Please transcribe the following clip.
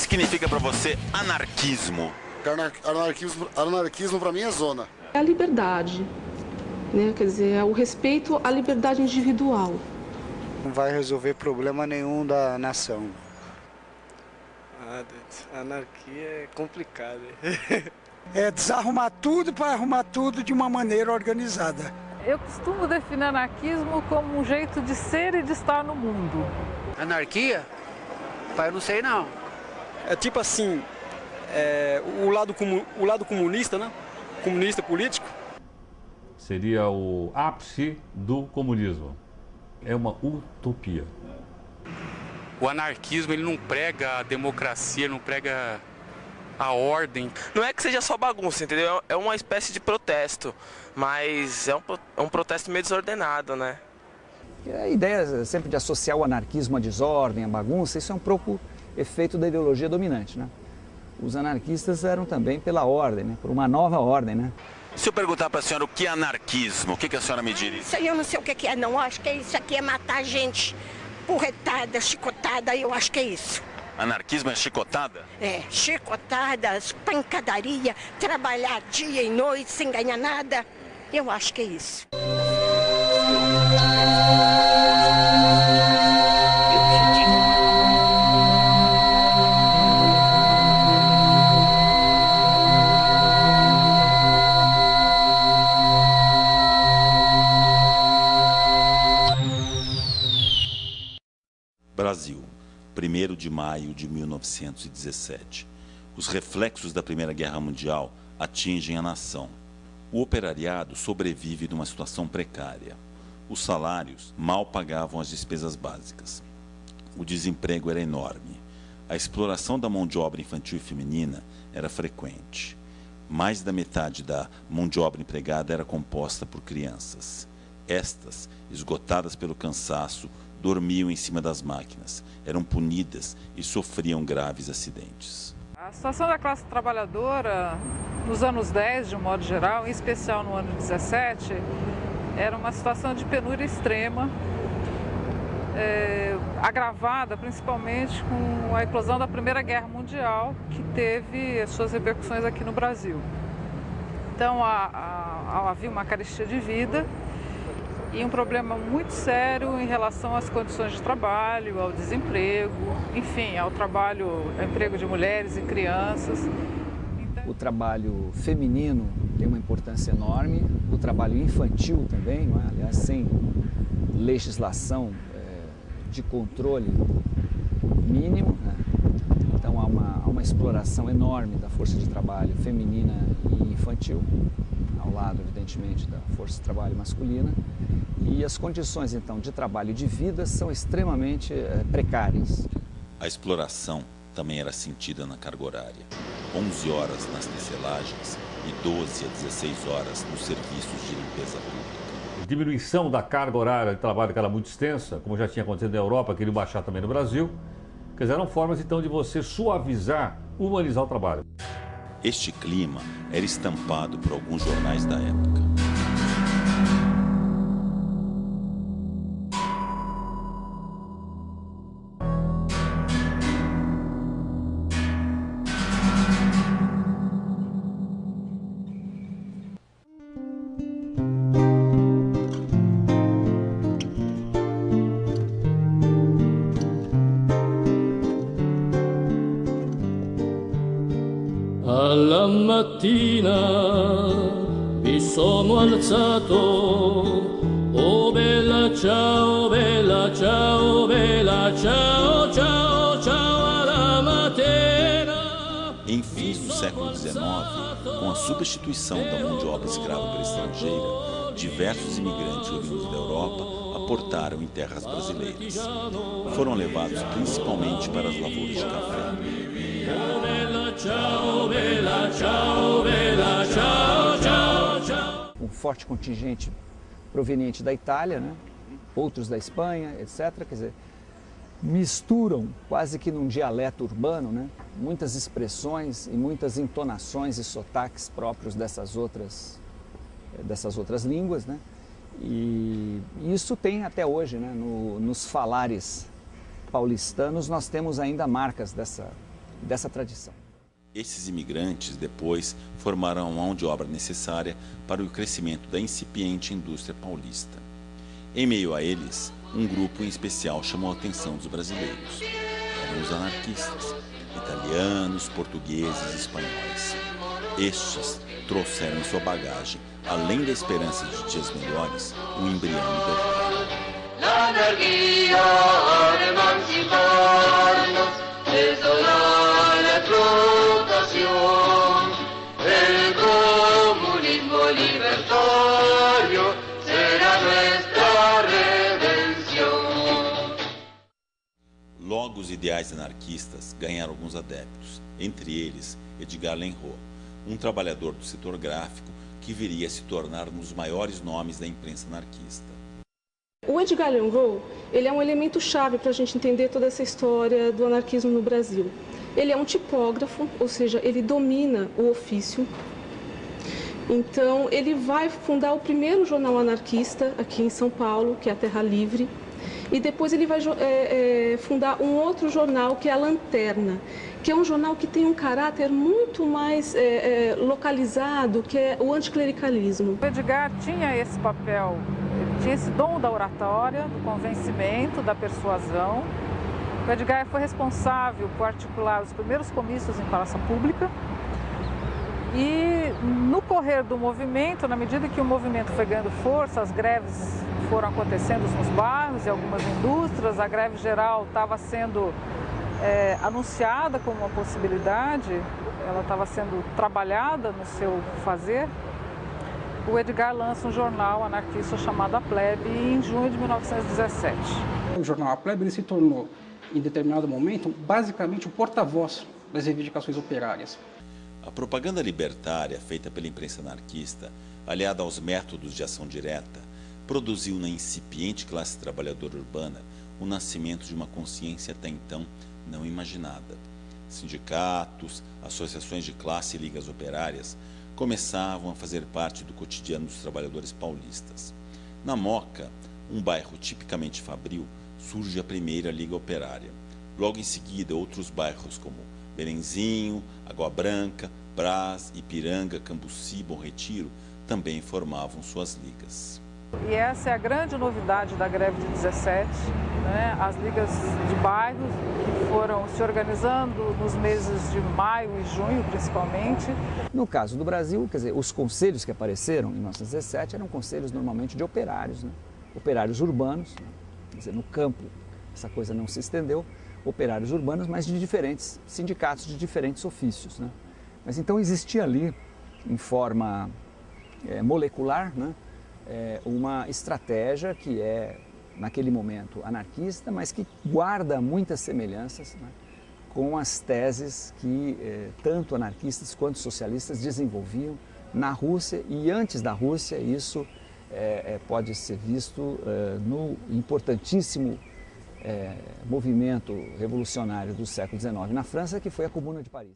significa para você anarquismo? Anarquismo para mim é zona. É a liberdade, né? Quer dizer, é o respeito à liberdade individual. Não vai resolver problema nenhum da nação. Anarquia é complicado. É desarrumar tudo para arrumar tudo de uma maneira organizada. Eu costumo definir anarquismo como um jeito de ser e de estar no mundo. Anarquia? Pai, eu não sei não. É tipo assim, o lado comunista, né? Comunista político. Seria o ápice do comunismo. É uma utopia. O anarquismo, ele não prega a democracia, não prega a ordem. Não é que seja só bagunça, entendeu? É uma espécie de protesto, mas é um protesto meio desordenado, né? A ideia sempre de associar o anarquismo à desordem, à bagunça, isso é um pouco efeito da ideologia dominante, né? Os anarquistas eram também pela ordem, né? Por uma nova ordem, né? Se eu perguntar para a senhora o que é anarquismo, o que a senhora me diria? Isso aí eu não sei o que é não, acho que isso aqui é matar gente, porretada, chicotada, eu acho que é isso. Anarquismo é chicotada? É, chicotadas, pancadaria, trabalhar dia e noite sem ganhar nada, eu acho que é isso. Brasil, 1º de maio de 1917. Os reflexos da Primeira Guerra Mundial atingem a nação. O operariado sobrevive numa situação precária. Os salários mal pagavam as despesas básicas. O desemprego era enorme. A exploração da mão de obra infantil e feminina era frequente. Mais da metade da mão de obra empregada era composta por crianças. Estas, esgotadas pelo cansaço, dormiam em cima das máquinas, eram punidas e sofriam graves acidentes. A situação da classe trabalhadora nos anos 10, de um modo geral, em especial no ano 17, era uma situação de penúria extrema, agravada principalmente com a eclosão da Primeira Guerra Mundial, que teve as suas repercussões aqui no Brasil. Então havia uma carestia de vida e um problema muito sério em relação às condições de trabalho, ao desemprego, enfim, ao emprego de mulheres e crianças. O trabalho feminino tem uma importância enorme, o trabalho infantil também, não é? Aliás, sem legislação de controle mínimo, né? Então há uma exploração enorme da força de trabalho feminina e infantil, ao lado, evidentemente, da força de trabalho masculina. E as condições, então, de trabalho e de vida são extremamente precárias. A exploração também era sentida na carga horária. 11 horas nas tecelagens e 12 a 16 horas nos serviços de limpeza pública. Diminuição da carga horária de trabalho, que era muito extensa, como já tinha acontecido na Europa, queriam baixar também no Brasil. Quer dizer, eram formas, então, de você suavizar, humanizar o trabalho. Este clima era estampado por alguns jornais da época. Alla mattina mi sono alzato, oh bella ciao, bella ciao, bella ciao, ciao, ciao alla mattina. Em fins do século XIX, com a substituição da mão de obra escrava pela estrangeira, diversos imigrantes oriundos da Europa aportaram em terras brasileiras. Foram levados principalmente para as lavouras de café. Um forte contingente proveniente da Itália, né? Outros da Espanha, etc. Quer dizer, misturam quase que num dialeto urbano, né? Muitas expressões e muitas entonações e sotaques próprios dessas outras línguas, né? E isso tem até hoje, né? Nos falares paulistanos nós temos ainda marcas dessa tradição. Esses imigrantes depois formaram a mão de obra necessária para o crescimento da incipiente indústria paulista. Em meio a eles, um grupo em especial chamou a atenção dos brasileiros. Eram os anarquistas, italianos, portugueses e espanhóis. Estes trouxeram em sua bagagem, além da esperança de dias melhores, um embrião libertário. Logo, os ideais anarquistas ganharam alguns adeptos, entre eles Edgar Lenroux, um trabalhador do setor gráfico que viria a se tornar um dos maiores nomes da imprensa anarquista. O Edgar Lenroux, ele é um elemento chave para a gente entender toda essa história do anarquismo no Brasil. Ele é um tipógrafo, ou seja, ele domina o ofício. Então, ele vai fundar o primeiro jornal anarquista aqui em São Paulo, que é a Terra Livre. E depois ele vai fundar um outro jornal, que é a Lanterna, que é um jornal que tem um caráter muito mais localizado, que é o anticlericalismo. O Edgar tinha esse papel, ele tinha esse dom da oratória, do convencimento, da persuasão. O Edgar foi responsável por articular os primeiros comícios em praça pública. E no correr do movimento, na medida que o movimento foi ganhando força, as greves foram acontecendo nos bairros e algumas indústrias, a greve geral estava sendo anunciada como uma possibilidade, ela estava sendo trabalhada no seu fazer. O Edgar lança um jornal anarquista chamado A Plebe em junho de 1917. O jornal A Plebe ele se tornou, em determinado momento, basicamente o porta-voz das reivindicações operárias. A propaganda libertária feita pela imprensa anarquista, aliada aos métodos de ação direta, produziu na incipiente classe trabalhadora urbana o nascimento de uma consciência até então não imaginada. Sindicatos, associações de classe e ligas operárias começavam a fazer parte do cotidiano dos trabalhadores paulistas. Na Moca, um bairro tipicamente fabril, surge a primeira Liga Operária. Logo em seguida, outros bairros como Belenzinho, Água Branca, Brás, Ipiranga, Cambuci, Bom Retiro também formavam suas ligas. E essa é a grande novidade da greve de 17, né? As ligas de bairros que foram se organizando nos meses de maio e junho, principalmente. No caso do Brasil, quer dizer, os conselhos que apareceram em 1917 eram conselhos normalmente de operários, né? Operários urbanos, né? Quer dizer, no campo essa coisa não se estendeu, operários urbanos, mas de diferentes sindicatos, de diferentes ofícios, né? Mas então existia ali, em forma molecular, né? Uma estratégia que é, naquele momento, anarquista, mas que guarda muitas semelhanças, né, com as teses que tanto anarquistas quanto socialistas desenvolviam na Rússia, e antes da Rússia isso pode ser visto no importantíssimo movimento revolucionário do século XIX na França, que foi a Comuna de Paris.